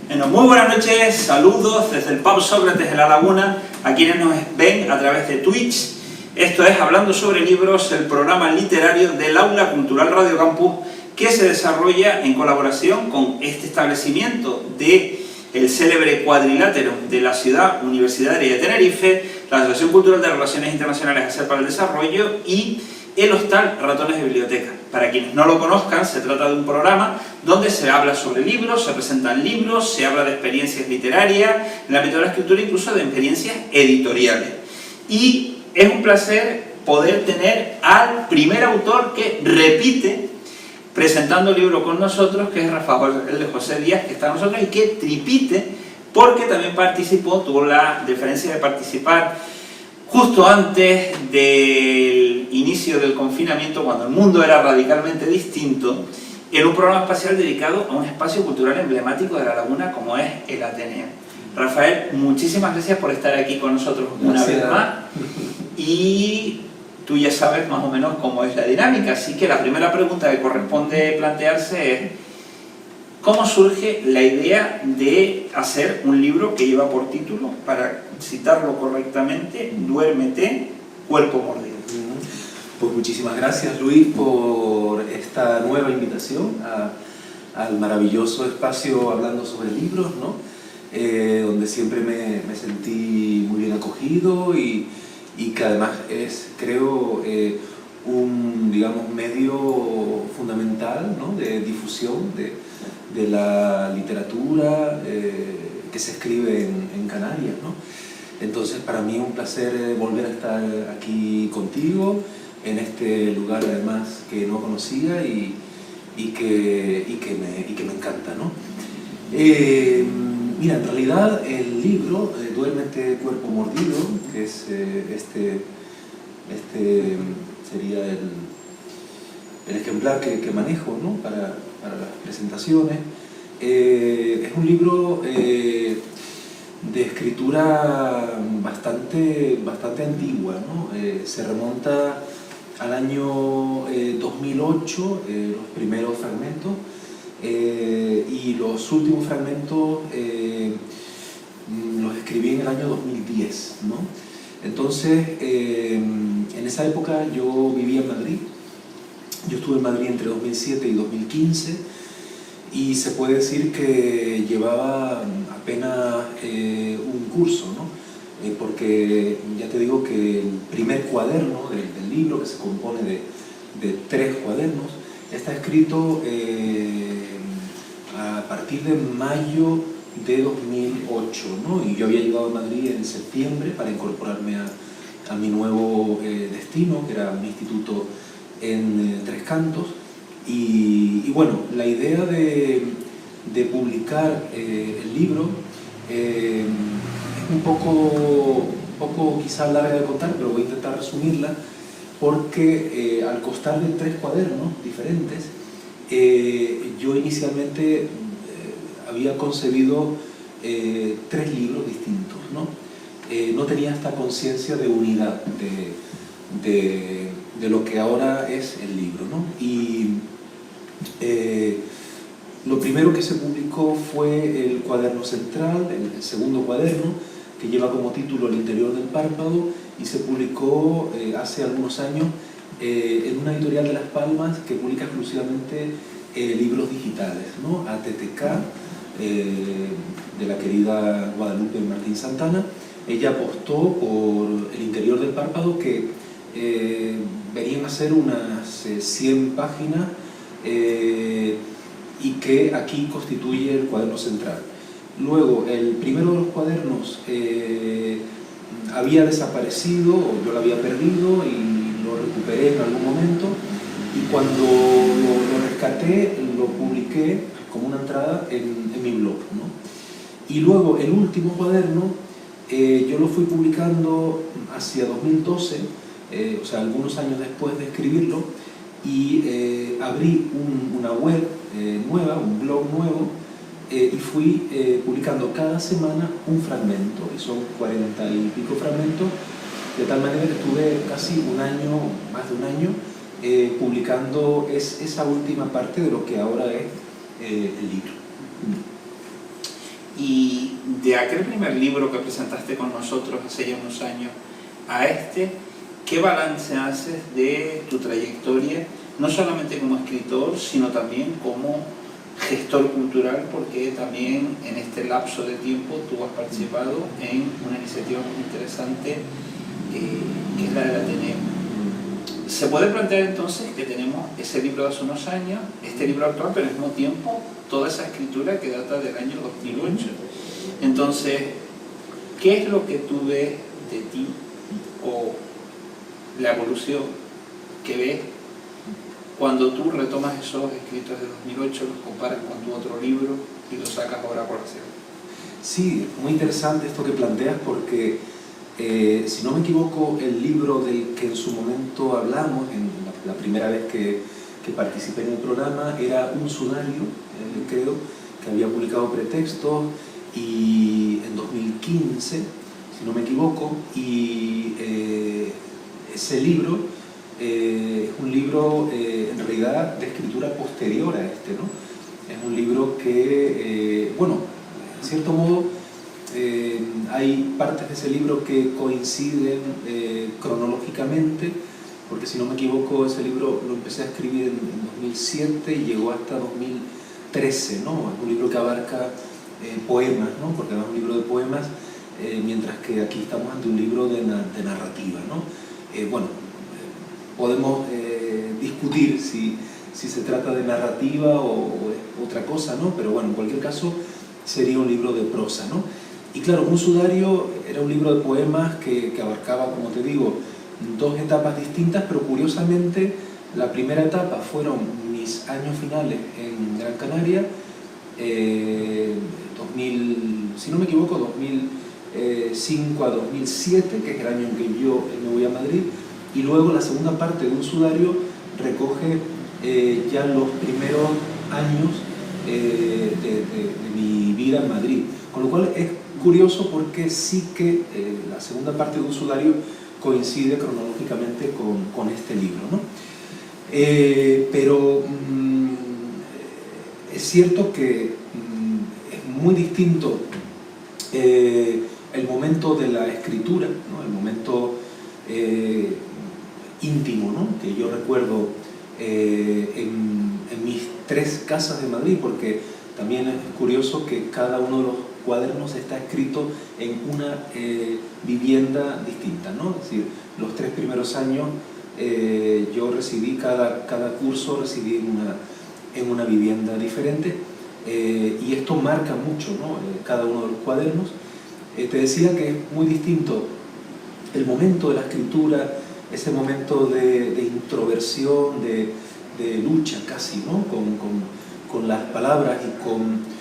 Bueno, muy buenas noches, saludos desde el Pub Sócrates de La Laguna, a quienes nos ven a través de Twitch. Esto es Hablando sobre Libros, el programa literario del Aula Cultural Radio Campus, que se desarrolla en colaboración con este establecimiento del célebre cuadrilátero de la ciudad universitaria de Tenerife, la Asociación Cultural de Relaciones Internacionales ASER para el Desarrollo y el Hostal Ratones de Biblioteca. Para quienes no lo conozcan, se trata de un programa donde se habla sobre libros, se presentan libros, se habla de experiencias literarias, en el ámbito de la escritura, incluso de experiencias editoriales. Y es un placer poder tener al primer autor que repite presentando el libro con nosotros, que es Rafael de José Díaz, que está con nosotros, y que tripite porque también participó, tuvo la deferencia de participar justo antes del inicio del confinamiento, cuando el mundo era radicalmente distinto, en un programa espacial dedicado a un espacio cultural emblemático de La Laguna como es el Ateneo. Rafael, muchísimas gracias por estar aquí con nosotros una vez más, y tú ya sabes más o menos cómo es la dinámica, así que la primera pregunta que corresponde plantearse es: ¿cómo surge la idea de hacer un libro que lleva por título, para citarlo correctamente, Duérmete, cuerpo mordido? Pues muchísimas gracias, Luis, por esta nueva invitación al maravilloso espacio Hablando sobre Libros, ¿no? Donde siempre me sentí muy bien acogido y que además es, creo, un, digamos, medio fundamental, ¿no?, de difusión de la literatura que se escribe en Canarias, ¿no? Entonces, para mí es un placer volver a estar aquí contigo, en este lugar además que no conocía y que me encanta, ¿no? Mira, en realidad el libro, Duérmete, cuerpo mordido, que es este sería el ejemplar que manejo, ¿no?, para las presentaciones, es un libro de escritura bastante antigua, ¿no? Se remonta al año 2008, los primeros fragmentos, y los últimos fragmentos los escribí en el año 2010, ¿no? Entonces, en esa época yo vivía en Madrid. Yo estuve en Madrid entre 2007 y 2015 y se puede decir que llevaba apenas un curso, ¿no? Porque ya te digo que el primer cuaderno del libro, que se compone de 3 cuadernos, está escrito a partir de mayo de 2008, ¿no? Y yo había llegado a Madrid en septiembre para incorporarme a mi nuevo destino, que era un instituto en Tres Cantos. Y bueno, la idea de publicar el libro es un poco quizás larga de contar, pero voy a intentar resumirla, porque al constar de 3 cuadernos diferentes, yo inicialmente había concebido 3 libros distintos, ¿no? No tenía esta conciencia de unidad de lo que ahora es el libro, ¿no? Y lo primero que se publicó fue el cuaderno central, el segundo cuaderno, que lleva como título El interior del párpado, y se publicó hace algunos años en una editorial de Las Palmas que publica exclusivamente libros digitales, ¿no? ATTK, de la querida Guadalupe Martín Santana. Ella apostó por El interior del párpado, que venían a ser unas 100 páginas, y que aquí constituye el cuaderno central. Luego, el primero de los cuadernos había desaparecido, o yo lo había perdido, y lo recuperé en algún momento, y cuando lo rescaté, lo publiqué como una entrada en mi blog, ¿no? Y luego, el último cuaderno, yo lo fui publicando hacia 2012, o sea, algunos años después de escribirlo, y abrí una web nueva, un blog nuevo, y fui publicando cada semana un fragmento, y son 40 y pico fragmentos, de tal manera que estuve casi un año, más de un año, publicando esa última parte de lo que ahora es el libro. Y de aquel primer libro que presentaste con nosotros hace ya unos años a este, ¿qué balance haces de tu trayectoria, no solamente como escritor, sino también como gestor cultural? Porque también en este lapso de tiempo tú has participado en una iniciativa muy interesante, que es la del Ateneo. Se puede plantear entonces que tenemos ese libro de hace unos años, este libro actual, pero al mismo tiempo toda esa escritura que data del año 2008. Entonces, ¿qué es lo que tú ves de ti, o la evolución que ves cuando tú retomas esos escritos de 2008, los comparas con tu otro libro y los sacas ahora a colación? Sí, muy interesante esto que planteas, porque si no me equivoco, el libro del que en su momento hablamos, en la primera vez que participé en el programa, era un sudario, creo, que había publicado Pretextos, y en 2015, si no me equivoco, y ese libro es un libro en realidad de escritura posterior a este, ¿no? Es un libro que, bueno, en cierto modo, hay partes de ese libro que coinciden cronológicamente, porque si no me equivoco ese libro lo empecé a escribir en 2007 y llegó hasta 2013, ¿no? Es un libro que abarca poemas, ¿no? Porque es un libro de poemas, mientras que aquí estamos ante un libro de narrativa, ¿no? Bueno, podemos discutir si se trata de narrativa o otra cosa, ¿no? Pero bueno, en cualquier caso sería un libro de prosa, ¿no? Y claro, Un sudario era un libro de poemas que abarcaba, como te digo, dos etapas distintas, pero curiosamente la primera etapa fueron mis años finales en Gran Canaria, 2000, si no me equivoco, 2005 a 2007, que es el año en que yo me voy a Madrid, y luego la segunda parte de Un sudario recoge ya los primeros años de mi vida en Madrid, con lo cual es curioso porque sí que la segunda parte de Un sudario coincide cronológicamente con este libro, ¿no? Pero es cierto que es muy distinto el momento de la escritura, ¿no? El momento íntimo, ¿no? Que yo recuerdo en mis 3 casas de Madrid, porque también es curioso que cada uno de los cuadernos está escrito en una vivienda distinta, ¿no? Es decir, los 3 primeros años yo recibí, cada curso recibí en una vivienda diferente, y esto marca mucho, ¿no? Cada uno de los cuadernos. Te decía que es muy distinto el momento de la escritura, ese momento de introversión, de lucha casi, ¿no? Con las palabras y con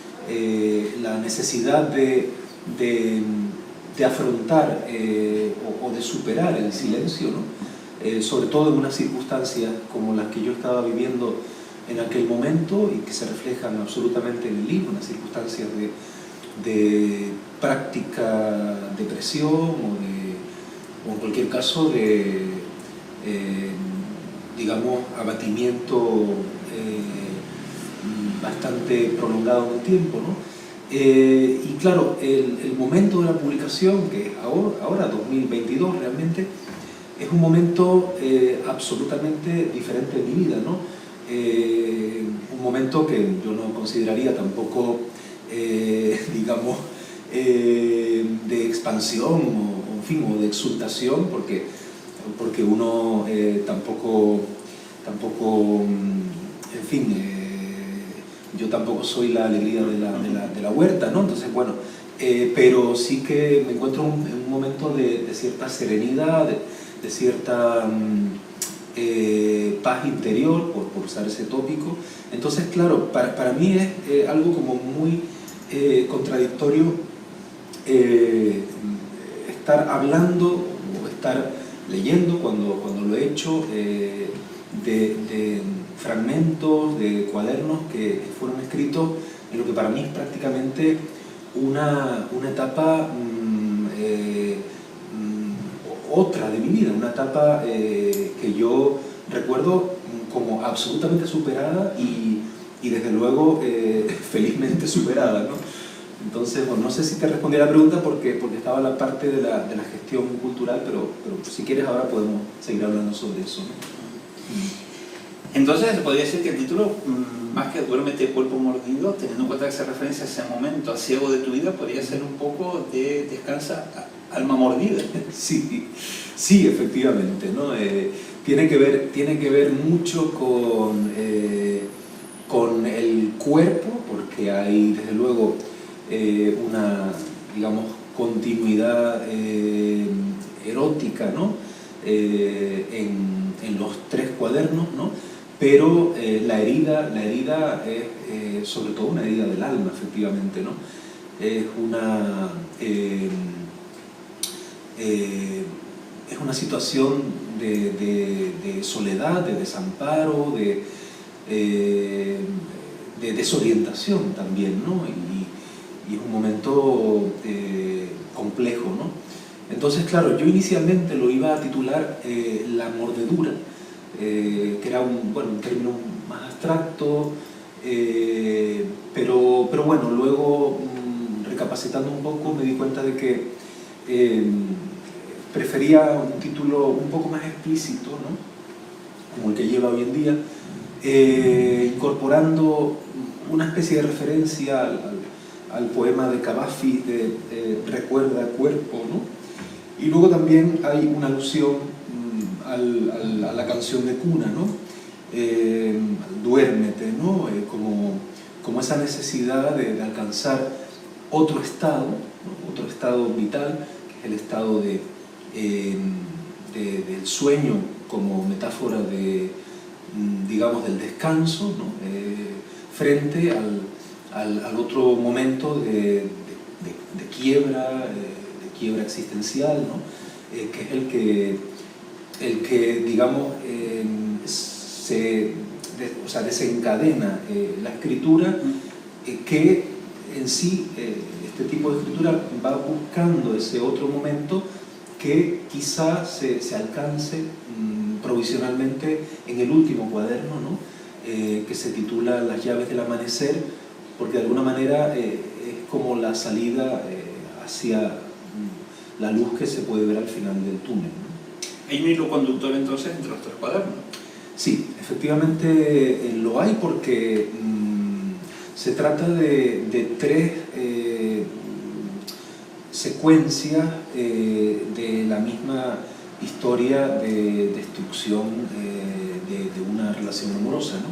la necesidad de afrontar o de superar el silencio, ¿no? Sobre todo en unas circunstancias como las que yo estaba viviendo en aquel momento y que se reflejan absolutamente en el libro, unas circunstancias de práctica depresión o en cualquier caso de digamos, abatimiento bastante prolongado en el tiempo, ¿no? Y claro, el momento de la publicación, que es ahora 2022 realmente, es un momento absolutamente diferente de mi vida, ¿no? Un momento que yo no consideraría tampoco, digamos, de expansión o, en fin, o de exultación, porque uno tampoco, en fin, yo tampoco soy la alegría de la huerta, ¿no? Entonces, bueno, pero sí que me encuentro en un momento de cierta serenidad, de cierta paz interior, por usar ese tópico. Entonces, claro, para mí es algo como muy contradictorio estar hablando o estar leyendo, cuando lo he hecho, de fragmentos, de cuadernos que fueron escritos en lo que para mí es prácticamente una etapa otra de mi vida, una etapa que yo recuerdo como absolutamente superada y desde luego felizmente superada, ¿no? Entonces, bueno, no sé si te respondí a la pregunta porque estaba la parte de la gestión cultural, pero si quieres ahora podemos seguir hablando sobre eso, ¿no? Entonces, se podría decir que el título, más que duérmete cuerpo mordido, teniendo en cuenta que se referencia a ese momento asiago de tu vida, podría ser un poco de descansa alma mordida. Sí, sí, efectivamente, ¿no? Tiene que ver mucho con el cuerpo, porque hay desde luego una, digamos, continuidad erótica, ¿no? En los 3 cuadernos, ¿no? Pero la herida es sobre todo una herida del alma, efectivamente, ¿no? Es una situación de soledad, de desamparo, de desorientación también, ¿no? Y es un momento complejo, ¿no? Entonces, claro, yo inicialmente lo iba a titular La mordedura, que era un término más abstracto, pero bueno, luego recapacitando un poco me di cuenta de que prefería un título un poco más explícito, ¿no? Como el que lleva hoy en día, incorporando una especie de referencia al poema de Cavafy de Recuerda Cuerpo, ¿no? Y luego también hay una alusión a la canción de cuna, ¿no? Duérmete, ¿no? Como esa necesidad de alcanzar otro estado, ¿no? Otro estado vital, que es el estado del sueño como metáfora digamos, del descanso, ¿no? Frente al otro momento de quiebra existencial, ¿no? Que es el que digamos, desencadena la escritura, que en sí, este tipo de escritura va buscando ese otro momento que quizá se alcance provisionalmente en el último cuaderno, ¿no? Que se titula Las llaves del amanecer, porque de alguna manera es como la salida hacia la luz que se puede ver al final del túnel, ¿no? ¿Hay un hilo conductor entonces entre los 3 cuadernos? Sí, efectivamente lo hay, porque se trata de 3 secuencias de la misma historia de destrucción de una relación amorosa, ¿no?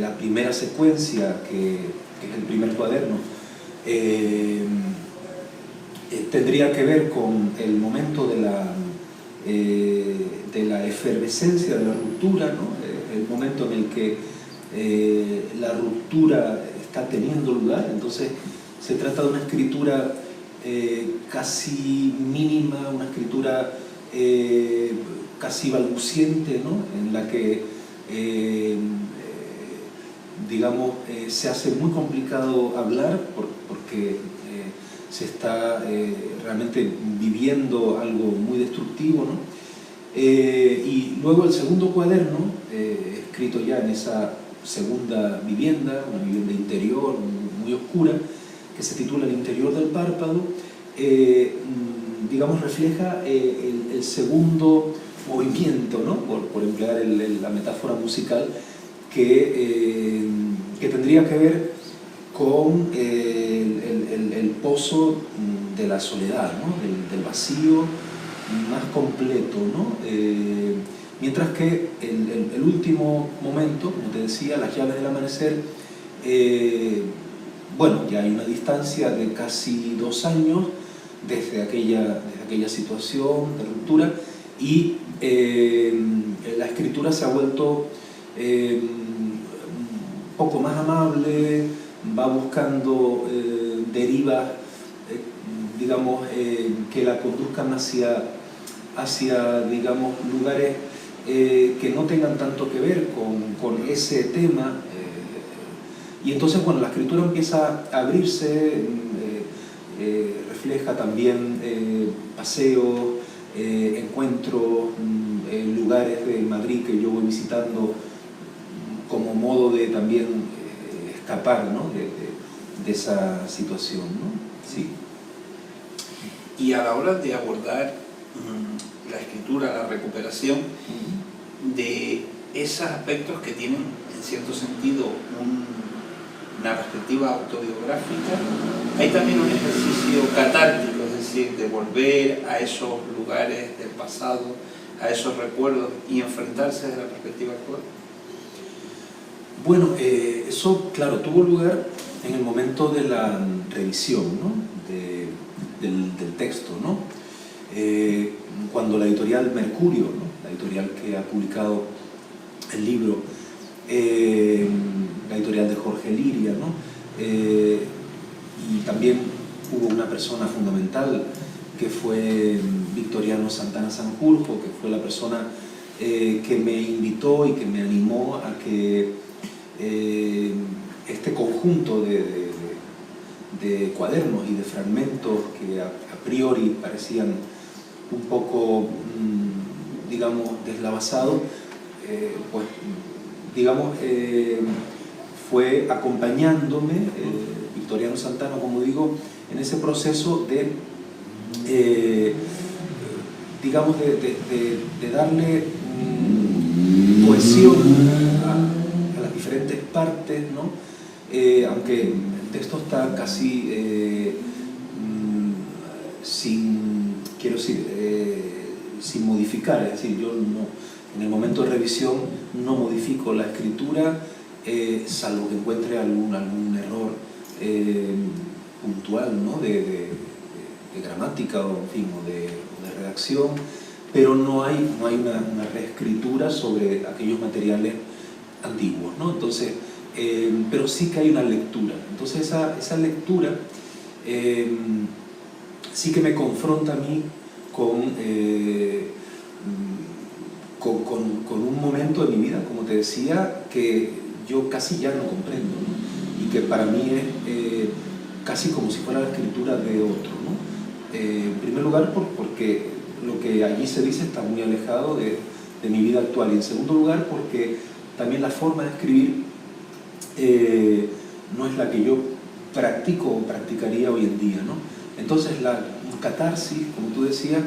La primera secuencia, que es el primer cuaderno, tendría que ver con el momento de la efervescencia de la ruptura, ¿no? El momento en el que la ruptura está teniendo lugar. Entonces se trata de una escritura casi mínima, una escritura casi balbuciente, ¿no? En la que digamos, se hace muy complicado hablar porque se está realmente viviendo algo muy destructivo, ¿no? Y luego el segundo cuaderno, escrito ya en esa segunda vivienda, una vivienda interior muy oscura, que se titula El interior del párpado, digamos, refleja el segundo movimiento, ¿no? Por emplear la metáfora musical, que tendría que ver con el pozo de la soledad, ¿no? Del vacío más completo, ¿no? Mientras que el último momento, como te decía, Las llaves del amanecer, bueno, ya hay una distancia de casi 2 años desde aquella situación de ruptura, y la escritura se ha vuelto un poco más amable, va buscando derivas, digamos, que la conduzcan hacia digamos, lugares que no tengan tanto que ver con ese tema, y entonces, bueno, la escritura empieza a abrirse, refleja también paseos, encuentros, lugares de Madrid que yo voy visitando como modo de también escapar, ¿no? esa situación, ¿no? Sí. Y a la hora de abordar la escritura, la recuperación de esos aspectos que tienen en cierto sentido una perspectiva autobiográfica, hay también un ejercicio catártico, es decir, de volver a esos lugares del pasado, a esos recuerdos y enfrentarse desde la perspectiva actual. Bueno, eso, claro, tuvo lugar en el momento de la revisión, ¿no? del texto, ¿no? Cuando la editorial Mercurio, ¿no? La editorial que ha publicado el libro, la editorial de Jorge Liria, ¿no? Y también hubo una persona fundamental que fue Victoriano Santana Sanjurjo, que fue la persona que me invitó y que me animó a que este conjunto de cuadernos y de fragmentos que a priori parecían un poco, digamos, deslavazados, pues, digamos, fue acompañándome, Victoriano Santana, como digo, en ese proceso de, digamos, de darle cohesión a las diferentes partes, ¿no? Aunque el texto está casi sin modificar, es decir, yo no, en el momento de revisión no modifico la escritura, salvo que encuentre algún error puntual, ¿no? de gramática o, en fin, o de redacción, pero no hay una reescritura sobre aquellos materiales antiguos, ¿no? Entonces, pero sí que hay una lectura. Entonces esa lectura sí que me confronta a mí con un momento de mi vida, como te decía, que yo casi ya no comprendo, ¿no? Y que para mí es casi como si fuera la escritura de otro, ¿no? En primer lugar porque lo que allí se dice está muy alejado de mi vida actual, y en segundo lugar porque también la forma de escribir no es la que yo practico o practicaría hoy en día, ¿no? Entonces la catarsis, como tú decías,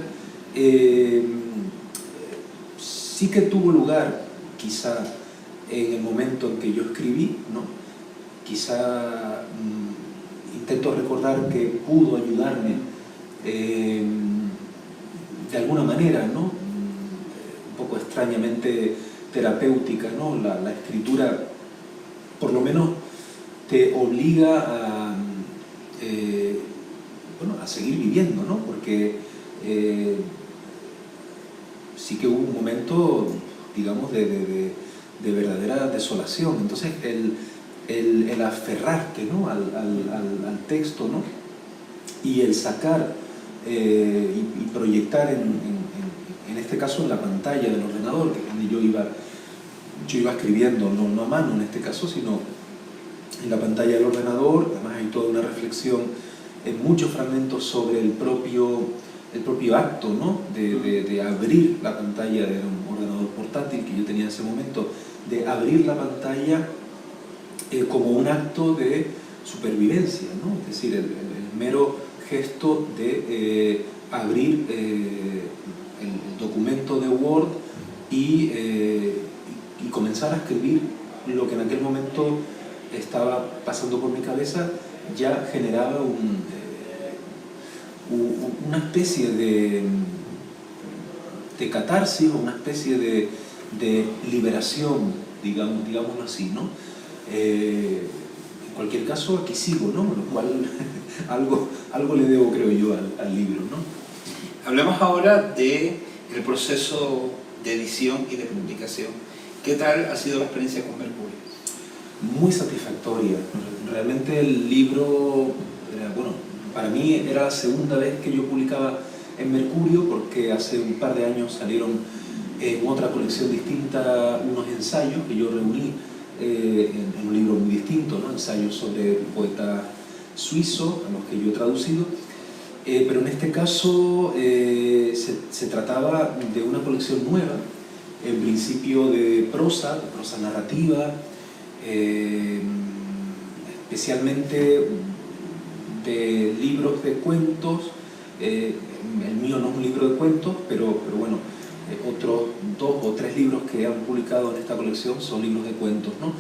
sí que tuvo lugar quizá en el momento en que yo escribí, ¿no? Quizá intento recordar que pudo ayudarme de alguna manera, ¿no? Un poco extrañamente terapéutica, ¿no? La escritura por lo menos te obliga a, a seguir viviendo, ¿no? Porque sí que hubo un momento, digamos, de verdadera desolación. Entonces el aferrarte, ¿no? al texto, ¿no? Y el sacar y proyectar en este caso en la pantalla del ordenador, que es donde yo iba escribiendo, no a mano en este caso, sino en la pantalla del ordenador. Además hay toda una reflexión en muchos fragmentos sobre el propio acto, ¿no? de abrir la pantalla de un ordenador portátil que yo tenía en ese momento, de abrir la pantalla como un acto de supervivencia, ¿no? Es decir, el mero gesto de abrir el documento de Word y comenzar a escribir lo que en aquel momento estaba pasando por mi cabeza, ya generaba una especie de catarsis, una especie de liberación, digámoslo así, ¿no? En cualquier caso, aquí sigo, ¿no? Lo cual algo le debo, creo yo, al libro, ¿no? Hablemos ahora del proceso de edición y de publicación. ¿Qué tal ha sido la experiencia con Mercurio? Muy satisfactoria. Realmente el libro, para mí era la segunda vez que yo publicaba en Mercurio, porque hace un par de años salieron en otra colección distinta unos ensayos que yo reuní en un libro muy distinto, ¿no? Ensayos sobre poetas suizos, a los que yo he traducido, pero en este caso se trataba de una colección nueva, en principio de prosa narrativa. especialmente de libros de cuentos. El mío no es un libro de cuentos, pero bueno, otros 2 o 3 libros que han publicado en esta colección son libros de cuentos, ¿no?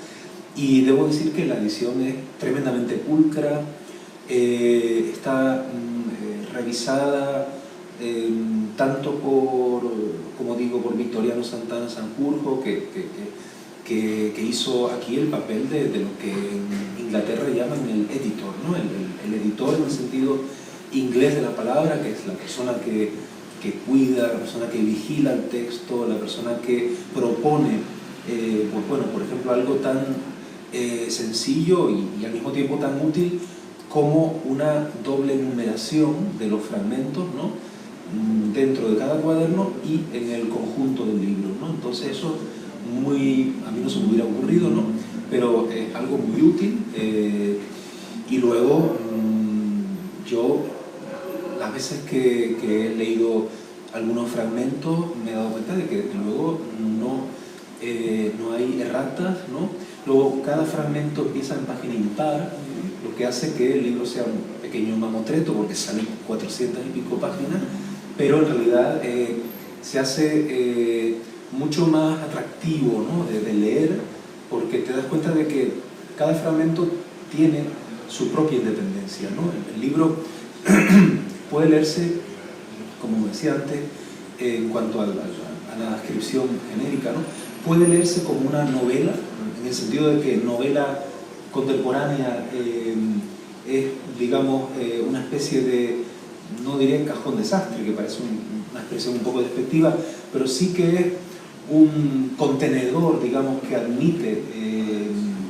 Y debo decir que la edición es tremendamente pulcra, está revisada tanto por Victoriano Santana Sanjurjo, que hizo aquí el papel de lo que en Inglaterra llaman el editor, ¿no? El editor en el sentido inglés de la palabra, que es la persona que cuida, la persona que vigila el texto, la persona que propone, pues bueno, por ejemplo, algo tan sencillo y al mismo tiempo tan útil como una doble numeración de los fragmentos, ¿no? Dentro de cada cuaderno y en el conjunto del libro, ¿no? Entonces eso a mí no se me hubiera ocurrido, ¿no? Pero es algo muy útil. Y luego yo, las veces que he leído algunos fragmentos, me he dado cuenta de que luego no hay erratas, ¿no? Luego cada fragmento empieza en página impar, lo que hace que el libro sea un pequeño mamotreto, porque salen 400 y pico páginas, pero en realidad se hace mucho más atractivo, ¿no? de leer, porque te das cuenta de que cada fragmento tiene su propia independencia, ¿no? El libro puede leerse, como decía antes, en cuanto a la descripción genérica, ¿no? Puede leerse como una novela, en el sentido de que novela contemporánea es, digamos, una especie de, no diré cajón desastre, que parece una expresión un poco despectiva, pero sí que es un contenedor, digamos, que admite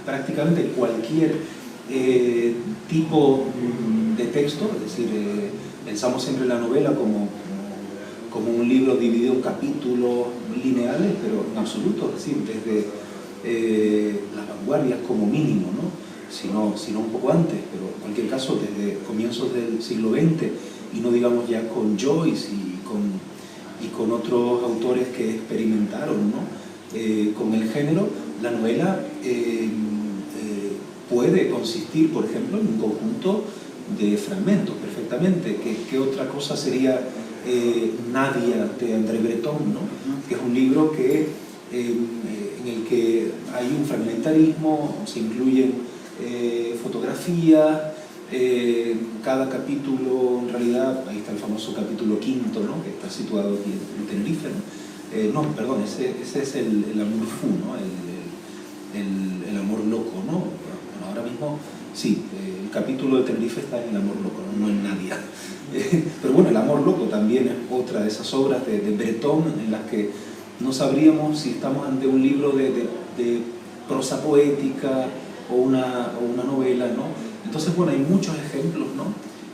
prácticamente cualquier tipo de texto, es decir, pensamos siempre en la novela como un libro dividido en capítulos lineales, pero en absoluto, es decir, desde las vanguardias como mínimo, ¿no? sino un poco antes, pero en cualquier caso desde comienzos del siglo XX, y no digamos ya con Joyce y con otros autores que experimentaron, ¿no? Con el género, la novela puede consistir, por ejemplo, en un conjunto de fragmentos perfectamente. ¿Qué otra cosa sería Nadia de André Breton, ¿no? Que es un libro en el que hay un fragmentarismo, se incluyen fotografías, cada capítulo, en realidad, ahí está el famoso capítulo quinto, ¿no? Que está situado aquí en Tenerife, ¿no? No, perdón, ese es el amour fou, ¿no? El amor loco, ¿no? Bueno, ahora mismo, sí, el capítulo de Tenerife está en el amor loco, no en Nadia. Pero bueno, el amor loco también es otra de esas obras de Breton en las que no sabríamos si estamos ante un libro de prosa poética o una novela, ¿no? Entonces, bueno, hay muchos ejemplos, ¿no?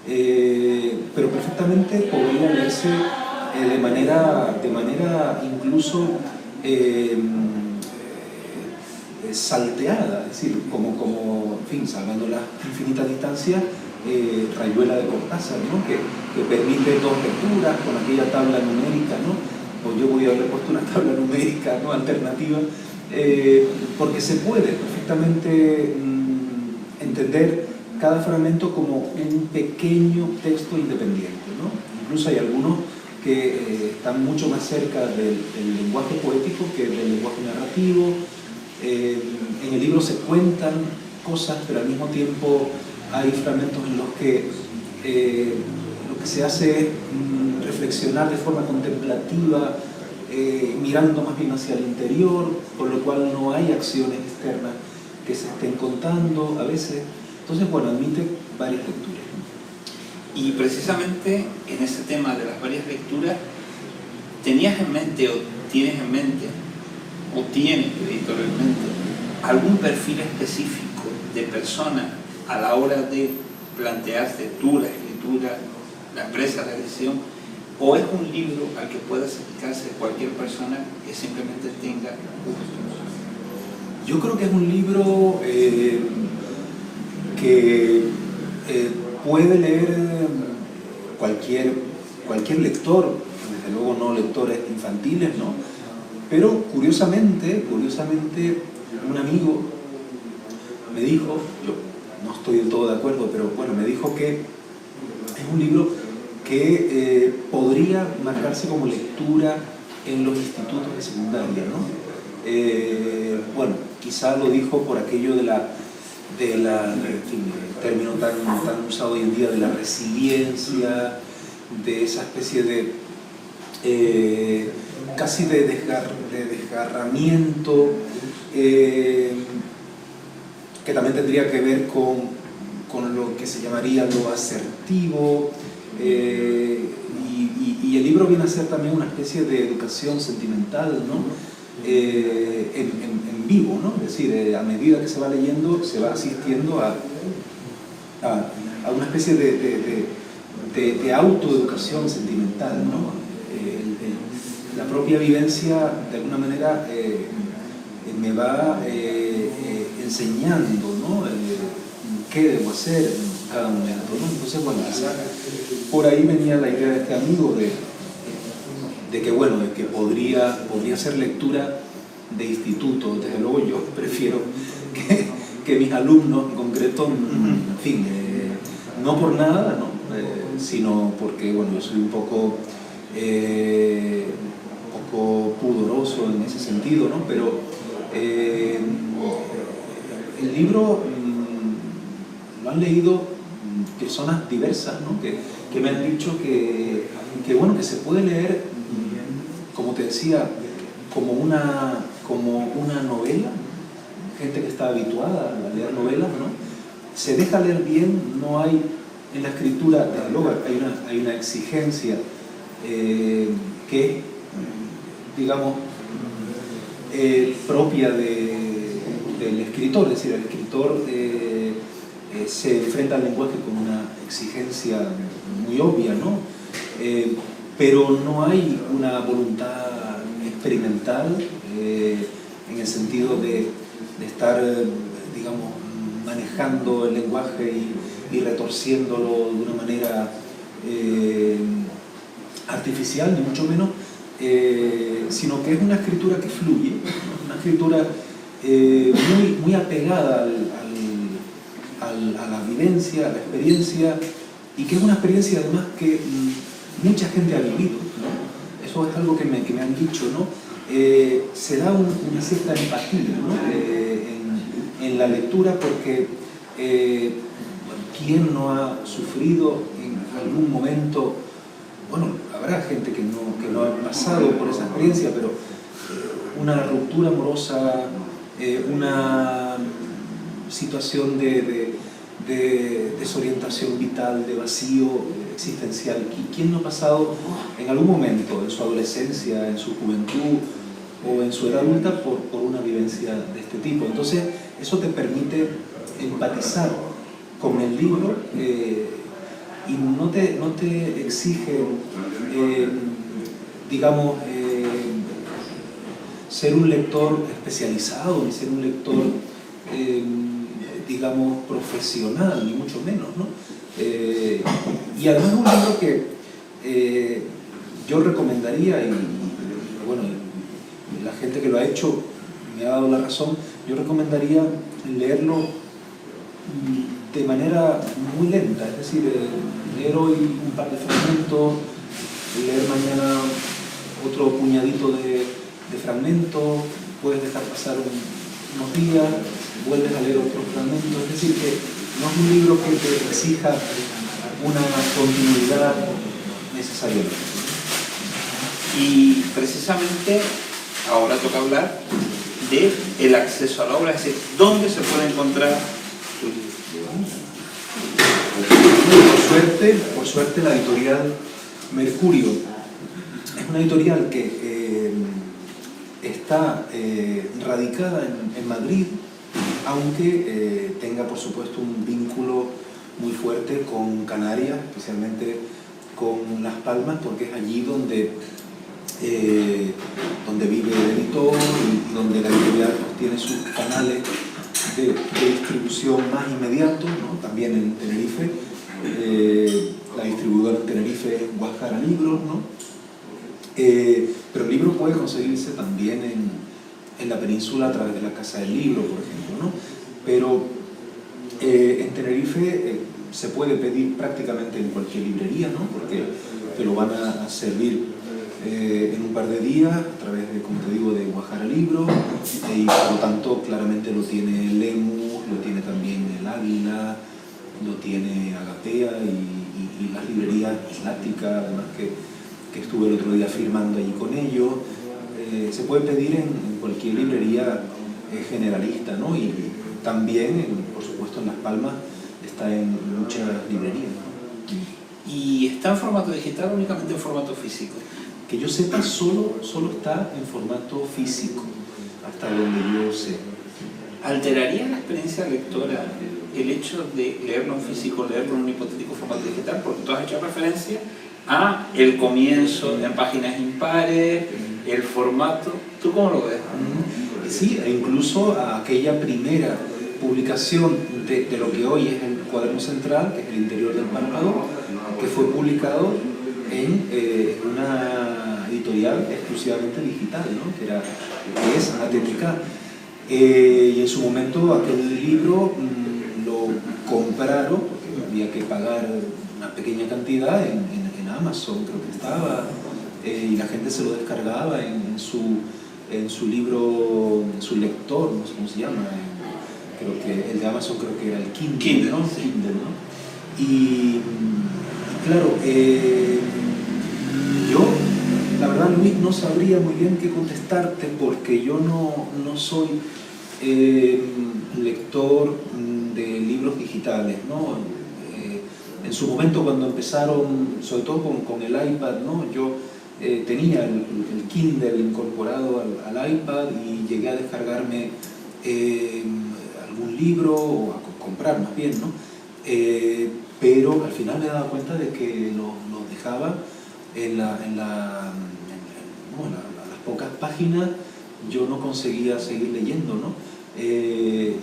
Pero perfectamente podría leerse de manera incluso salteada, es decir, como en fin, salvando las infinitas distancias, Rayuela de Cortázar, ¿no? que permite 2 lecturas con aquella tabla numérica, ¿no? O yo voy a haber puesto una tabla numérica, ¿no? Alternativa, porque se puede perfectamente entender cada fragmento como un pequeño texto independiente, ¿no? Incluso hay algunos que están mucho más cerca del lenguaje poético que del lenguaje narrativo. En el libro se cuentan cosas, pero al mismo tiempo hay fragmentos en los que lo que se hace es reflexionar de forma contemplativa, mirando más bien hacia el interior, por lo cual no hay acciones externas que se estén contando a veces. Entonces, bueno, admite varias lecturas. Y precisamente en ese tema de las varias lecturas, ¿tenías en mente o tienes en mente, o tienes editorialmente, algún perfil específico de persona a la hora de plantearse tú la escritura, la empresa, la edición, o es un libro al que pueda acercarse cualquier persona que simplemente tenga gustos? Yo creo que es un libro que puede leer cualquier lector, desde luego no lectores infantiles, ¿no? Pero curiosamente un amigo me dijo, yo no estoy del todo de acuerdo, pero bueno, me dijo que es un libro que podría marcarse como lectura en los institutos de secundaria, ¿no? Bueno, quizá lo dijo por aquello de la en fin, el término tan usado hoy en día de la resiliencia, de esa especie de casi de desgarramiento, que también tendría que ver con lo que se llamaría lo asertivo, y el libro viene a ser también una especie de educación sentimental, ¿no? En vivo, ¿no? Es decir, a medida que se va leyendo, se va asistiendo a una especie de autoeducación sentimental, ¿no? La propia vivencia, de alguna manera, me va enseñando, ¿no? Qué debo hacer en cada momento, ¿no? Entonces, bueno, quizá por ahí venía la idea de este amigo de que, bueno, de que podría ser lectura de instituto. Desde luego yo prefiero que mis alumnos, en concreto, en fin, no por nada, ¿no? Sino porque, bueno, yo soy un poco pudoroso en ese sentido, ¿no? Pero el libro lo han leído personas diversas, ¿no? que me han dicho que bueno, que se puede leer, como te decía, como una novela, gente que está habituada a leer novelas, ¿no? Se deja leer bien, no hay en la escritura, desde luego hay una exigencia que, digamos, propia del escritor, es decir, el escritor se enfrenta al lenguaje con una exigencia muy obvia, ¿no? Pero no hay una voluntad experimental en el sentido de estar, digamos, manejando el lenguaje y retorciéndolo de una manera artificial, ni mucho menos, sino que es una escritura que fluye, ¿no? Una escritura muy apegada a la vivencia, a la experiencia, y que es una experiencia además que mucha gente ha vivido, ¿no? Eso es algo que me han dicho, ¿no? Se da una cierta empatía, ¿no? En la lectura, porque ¿quién no ha sufrido en algún momento? Bueno, habrá gente que no ha pasado por esa experiencia, pero una ruptura amorosa, una situación de desorientación vital, de vacío existencial. ¿Quién no ha pasado en algún momento, en su adolescencia, en su juventud o en su edad adulta, por una vivencia de este tipo? Entonces, eso te permite empatizar con el libro y no te exige, digamos, ser un lector especializado, ni ser un lector, digamos, profesional, ni mucho menos, ¿no? Y además es un libro que yo recomendaría, y bueno, la gente que lo ha hecho me ha dado la razón, yo recomendaría leerlo de manera muy lenta, es decir, leer hoy un par de fragmentos, leer mañana otro puñadito de fragmentos, puedes dejar pasar unos días, vuelves a leer otros fragmentos, es decir, que no es un libro que te exija una continuidad necesaria. Y precisamente ahora toca hablar del acceso a la obra, es decir, ¿dónde se puede encontrar tu libro? Por suerte la editorial Mercurio es una editorial que está radicada en Madrid, aunque tenga por supuesto un vínculo muy fuerte con Canarias, especialmente con Las Palmas, porque es allí donde vive el editor y donde la editorial tiene sus canales de distribución más inmediatos, ¿no? También en Tenerife, la distribuidora en Tenerife es Guajara Libros, ¿no? Pero el libro puede conseguirse también en la península a través de la Casa del Libro, por ejemplo, ¿no? Pero En Tenerife se puede pedir prácticamente en cualquier librería, ¿no? Porque te lo van a servir en un par de días a través de, como te digo, de Guajara Libro, y por lo tanto claramente lo tiene Lemus, lo tiene también el Águila, lo tiene Agapea y las librerías Islática, además que estuve el otro día firmando allí con ellos. Se puede pedir en cualquier librería generalista, ¿no? Y también, por supuesto, en Las Palmas está en muchas librerías, ¿no? ¿Y está en formato digital o únicamente en formato físico? Que yo sepa, solo está en formato físico, hasta donde yo sé. ¿Alteraría la experiencia lectora el hecho de leerlo en físico, leerlo en un hipotético formato digital? Porque tú has hecho referencia a el comienzo en páginas impares, el formato. ¿Tú cómo lo ves? Sí, e incluso a aquella primera publicación de lo que hoy es el cuaderno central, que es el interior del párpado, que fue publicado en una editorial exclusivamente digital, ¿no? que es Atética. Y en su momento aquel libro lo compraron, porque había que pagar una pequeña cantidad en Amazon, creo que estaba, y la gente se lo descargaba en su libro, en su lector, no sé cómo se llama, creo que el de Amazon creo que era el Kindle, ¿no? Sí. Kindle, ¿no? Y claro, yo, la verdad, Luis, no sabría muy bien qué contestarte, porque yo no soy lector de libros digitales, ¿no? En su momento, cuando empezaron, sobre todo con el iPad, ¿no? Yo tenía el Kindle incorporado al iPad y llegué a descargarme algún libro, o a comprar más bien, ¿no? Pero al final me daba cuenta de que los dejaba en las pocas páginas, yo no conseguía seguir leyendo, ¿no? Y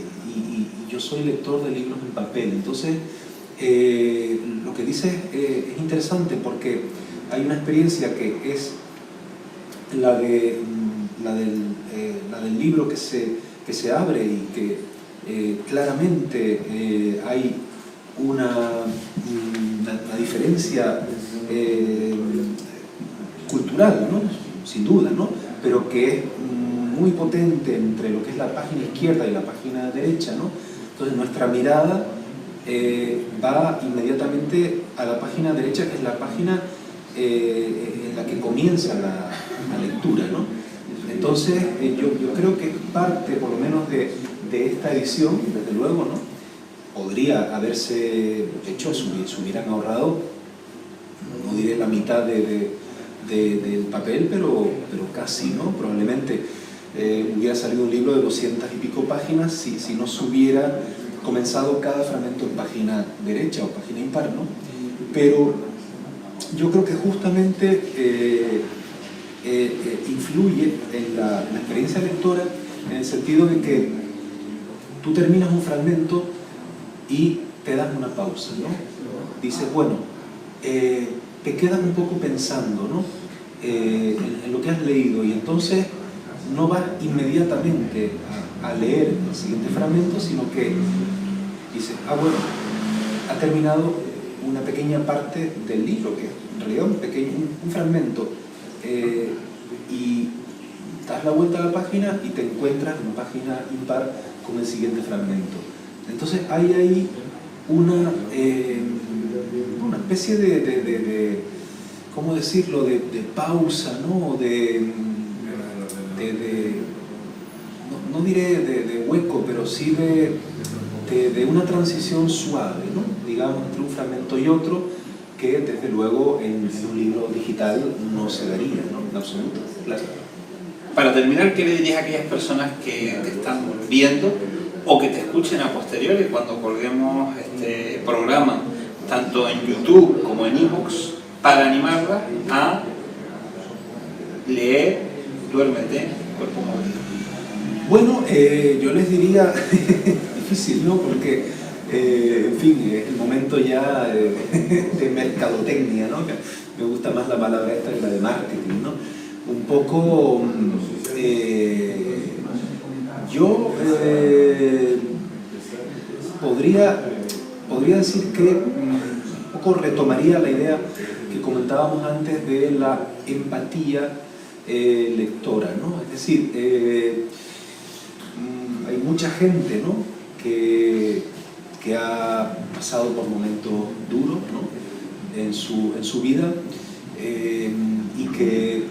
yo soy lector de libros en papel. Entonces, lo que dices es interesante, porque hay una experiencia que es la del libro que se abre y que claramente hay una diferencia cultural, ¿no? Sin duda, ¿no? Pero que es muy potente entre lo que es la página izquierda y la página derecha, ¿no? Entonces nuestra mirada va inmediatamente a la página derecha, que es la página en la que comienza la lectura, ¿no? Entonces yo creo que parte, por lo menos, de esta edición, desde luego, ¿no? Podría haberse hecho, se hubieran ahorrado, no diré la mitad del papel, pero casi, ¿no? Probablemente hubiera salido un libro de 200 y pico páginas si no se hubiera comenzado cada fragmento en página derecha o página impar, ¿no? Pero yo creo que justamente influye en la experiencia lectora, en el sentido de que tú terminas un fragmento y te das una pausa, ¿no? Dices, bueno, te quedas un poco pensando, ¿no? En lo que has leído, y entonces no vas inmediatamente a leer el siguiente fragmento, sino que dices, bueno, ha terminado una pequeña parte del libro, que es en realidad un fragmento, y das la vuelta a la página y te encuentras en una página impar con el siguiente fragmento. Entonces hay ahí una especie de ¿cómo decirlo?, de pausa, ¿no? No diré de hueco, pero sí de una transición suave, ¿no? Digamos, entre un fragmento y otro, que desde luego en un libro digital no se daría, ¿no? En absoluto, claro. Para terminar, ¿qué le dirías a aquellas personas que te están viendo o que te escuchen a posteriori cuando colguemos este programa, tanto en YouTube como en iVoox, para animarlas a leer Duérmete, Cuerpo Móvil? Bueno, yo les diría, difícil, ¿no? Porque, en fin, es el momento ya de mercadotecnia, ¿no? Me gusta más la palabra esta que la de marketing, ¿no? Un poco, yo podría decir que un poco retomaría la idea que comentábamos antes de la empatía lectora, ¿no? Es decir, hay mucha gente, ¿no?, que ha pasado por momentos duros, ¿no?, en su vida, y que,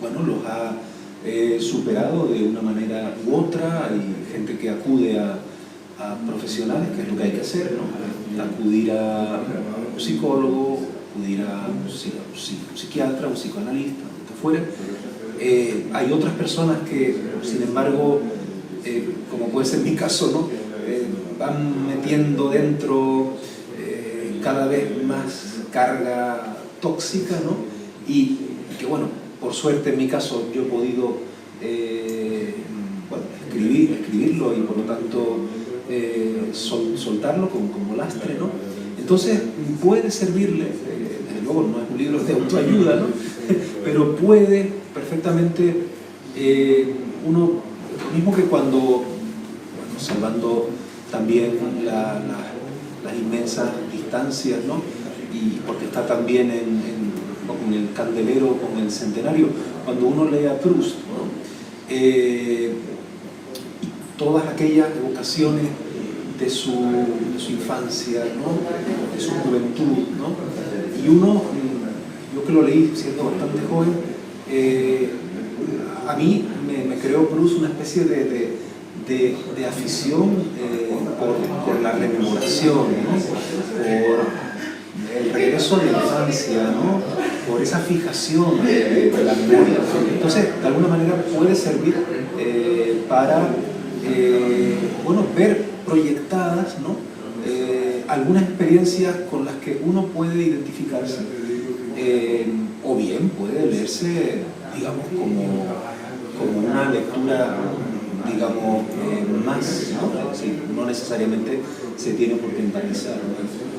bueno, los ha superado de una manera u otra. Hay gente que acude a profesionales, que es lo que hay que hacer, ¿no?, acudir a un psicólogo, acudir a un psiquiatra, un psicoanalista, lo que fuera. Hay otras personas que, sin embargo, como puede ser mi caso, ¿no?, van metiendo dentro cada vez más carga tóxica, ¿no?, y que, bueno, por suerte en mi caso yo he podido bueno, escribirlo y por lo tanto soltarlo como lastre, ¿no? Entonces puede servirle, desde luego no es un libro de autoayuda, ¿no?, pero puede perfectamente uno, lo mismo que cuando, bueno, salvando también las inmensas distancias, ¿no?, y porque está también con el candelero, con el centenario, cuando uno lee a Proust, ¿no?, todas aquellas evocaciones de su infancia, ¿no?, de su juventud, ¿no?, y uno, yo que lo leí siendo bastante joven, a mí me creó Proust una especie de afición por la rememoración, ¿no?, por el regreso de la infancia, ¿no?, por esa fijación de la memoria. Entonces, de alguna manera puede servir para bueno, ver proyectadas, ¿no?, algunas experiencias con las que uno puede identificarse, o bien puede leerse, digamos, como una lectura, digamos, más, ¿no? Es decir, no necesariamente se tiene por qué empatizar, ¿no?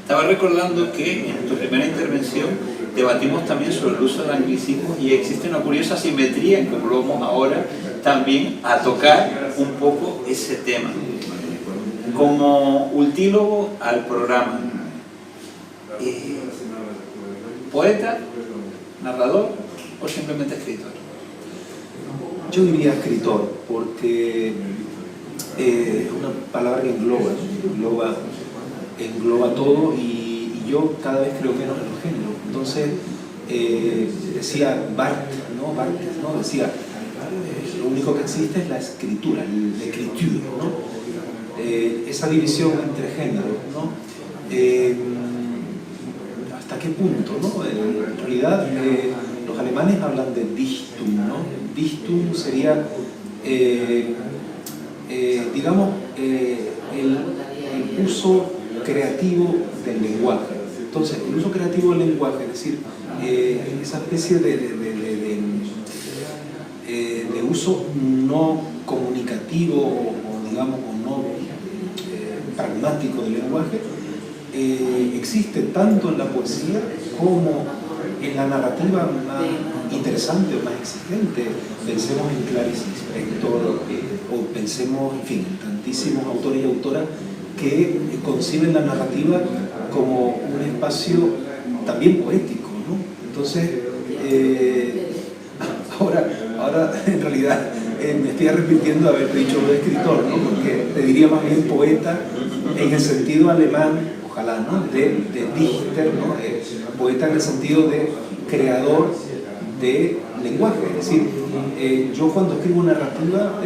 Estaba recordando que en tu primera intervención debatimos también sobre el uso del anglicismo y existe una curiosa simetría en cómo lo vamos ahora también a tocar un poco ese tema. Como ultílogo al programa, ¿poeta, narrador o simplemente escritor? Yo diría escritor, porque es una palabra que engloba todo, y yo cada vez creo menos en los géneros. Entonces, decía Barthes, ¿no? Decía, lo único que existe es la escritura, la escritura, ¿no? Esa división entre géneros, ¿no? ¿Hasta qué punto, no? En realidad, los alemanes hablan de Dichtung, ¿no? Dichtung sería, digamos, el uso creativo del lenguaje. Entonces, el uso creativo del lenguaje, es decir, esa especie de uso no comunicativo o digamos, o no pragmático del lenguaje, existe tanto en la poesía como en la narrativa más interesante o más exigente. Pensemos en Clarice Lispector, o pensemos, en fin, en tantísimos autores y autoras que conciben la narrativa como un espacio también poético, ¿no? Entonces, ahora en realidad me estoy arrepintiendo de haberte dicho lo de escritor, ¿no? Porque te diría más bien poeta en el sentido alemán, ojalá, ¿no?, de Dichter, ¿no?, poeta en el sentido de creador de lenguaje. Es decir, yo cuando escribo narrativa,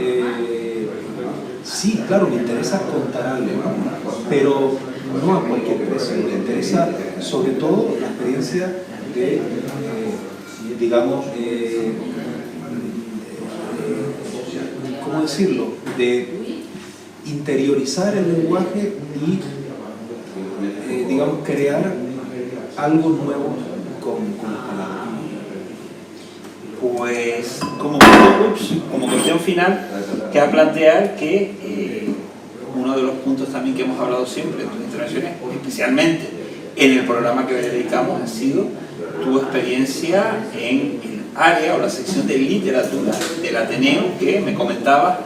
sí, claro, me interesa contar algo, ¿no?, pero no a cualquier precio. Me interesa sobre todo la experiencia de, digamos, ¿cómo decirlo?, de interiorizar el lenguaje y, digamos, crear algo nuevo con las palabras. Pues como cuestión final, queda plantear que uno de los puntos también que hemos hablado siempre en tus intervenciones, especialmente en el programa que dedicamos, ha sido tu experiencia en el área o la sección de literatura del Ateneo, que me comentabas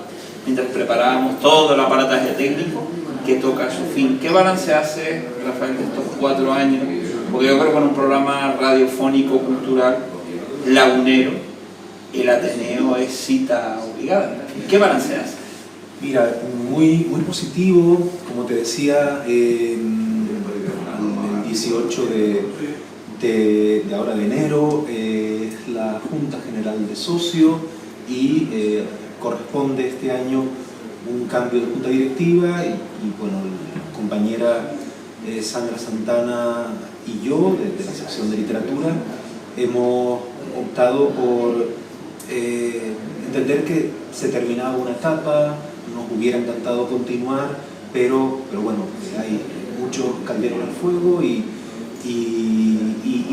mientras preparábamos todo el aparataje técnico, que toca su fin. ¿Qué balance hace, Rafael, de estos 4 años? Porque yo creo que en un programa radiofónico, cultural, lagunero, el Ateneo es cita obligada. ¿Qué balance hace? Mira, muy positivo, como te decía, el 18 de ahora de enero es la Junta General de Socios y corresponde este año un cambio de junta directiva y bueno, la compañera Sandra Santana y yo, de la sección de literatura, hemos optado por entender que se terminaba una etapa, nos hubiera encantado continuar, pero bueno, hay muchos calderos al fuego y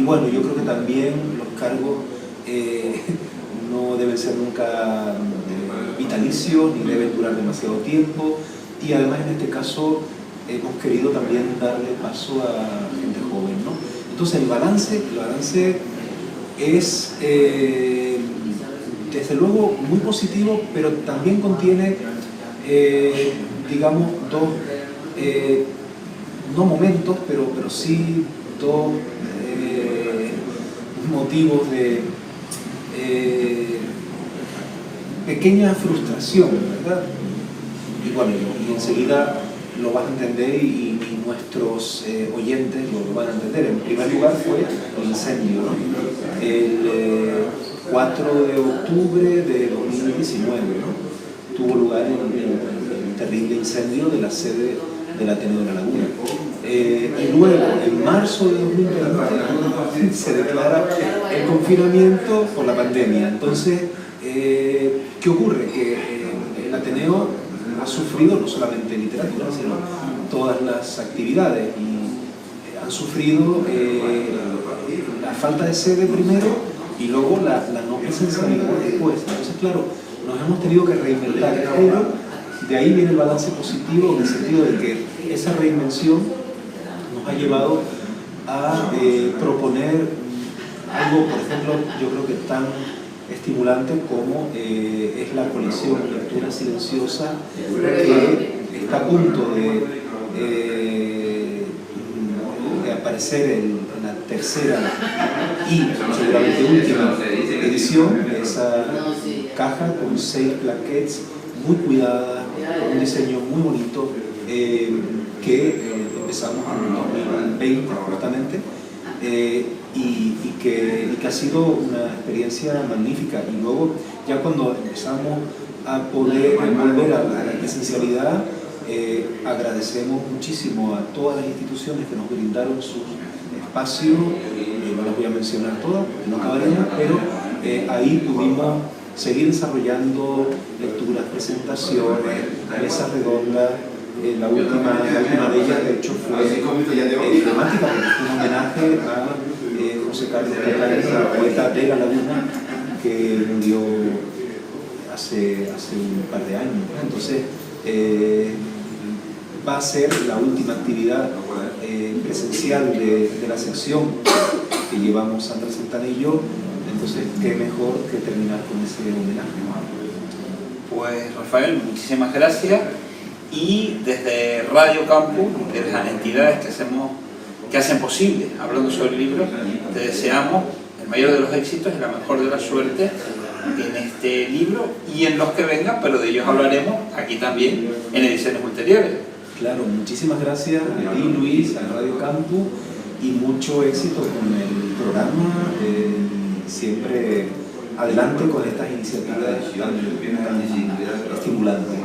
bueno, yo creo que también los cargos no deben ser nunca vitalicios ni deben durar demasiado tiempo, y además en este caso hemos querido también darle paso a gente joven, ¿no? Entonces el balance es desde luego muy positivo, pero también contiene digamos dos no momentos, pero sí dos motivos de pequeña frustración, ¿verdad? Y bueno, y enseguida lo vas a entender y nuestros oyentes lo van a entender. En primer lugar fue el incendio, ¿no? El 4 de octubre de 2019, ¿no? Tuvo lugar el terrible incendio de la sede del Ateneo de la Laguna. Y luego, en marzo de 2020, se declara el confinamiento por la pandemia. Entonces, ¿qué ocurre? Que el Ateneo ha sufrido no solamente literatura, sino todas las actividades, y han sufrido la falta de sede primero y luego la no presencialidad después. Entonces, claro, nos hemos tenido que reinventar, pero de ahí viene el balance positivo, en el sentido de que esa reinvención nos ha llevado a proponer algo, por ejemplo, yo creo que tan estimulante como es la colección Lectura Silenciosa, que está a punto de aparecer en la tercera y seguramente última edición de esa caja con 6 plaquettes muy cuidadas, con un diseño muy bonito, que empezamos en 2020 justamente, y que ha sido una experiencia magnífica. Y luego, ya cuando empezamos a poder volver a la presencialidad, agradecemos muchísimo a todas las instituciones que nos brindaron sus espacios. No las voy a mencionar todas, no acabaremos, pero ahí pudimos seguir desarrollando lecturas, presentaciones, mesas redondas. La última de ellas, de hecho, fue temática, porque fue un homenaje a José Carlos Catalina, poeta de la Laguna, que murió hace un par de años. Entonces, va a ser la última actividad presencial de la sección que llevamos Sandra Santana y yo. Entonces, qué mejor que terminar con ese homenaje. Pues Rafael, muchísimas gracias. Y desde Radio Campus, de las entidades que hacen posible Hablando sobre Libros, te deseamos el mayor de los éxitos y la mejor de la suerte en este libro y en los que vengan, pero de ellos hablaremos aquí también en ediciones ulteriores. Claro, muchísimas gracias a ti, Luis, a Radio Campus, y mucho éxito con el programa. Siempre adelante con estas iniciativas tan estimulantes.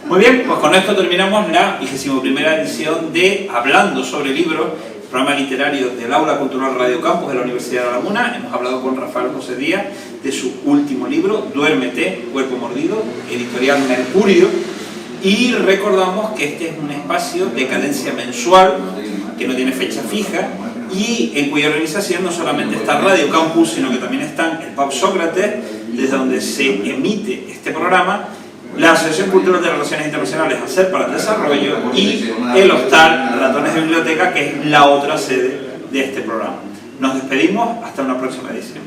Muy bien, pues con esto terminamos la 21ª edición de Hablando sobre Libros, programa literario del Aula Cultural Radio Campus de la Universidad de La Laguna. Hemos hablado con Rafael José Díaz de su último libro, Duérmete, Cuerpo Mordido, editorial Mercurio, y recordamos que este es un espacio de cadencia mensual que no tiene fecha fija y en cuya organización no solamente está Radio Campus, sino que también están el Pub Sócrates, desde donde se emite este programa, la Asociación Cultural de Relaciones Internacionales ACER para el Desarrollo y el Hostal Ratones de Biblioteca, que es la otra sede de este programa. Nos despedimos hasta una próxima edición.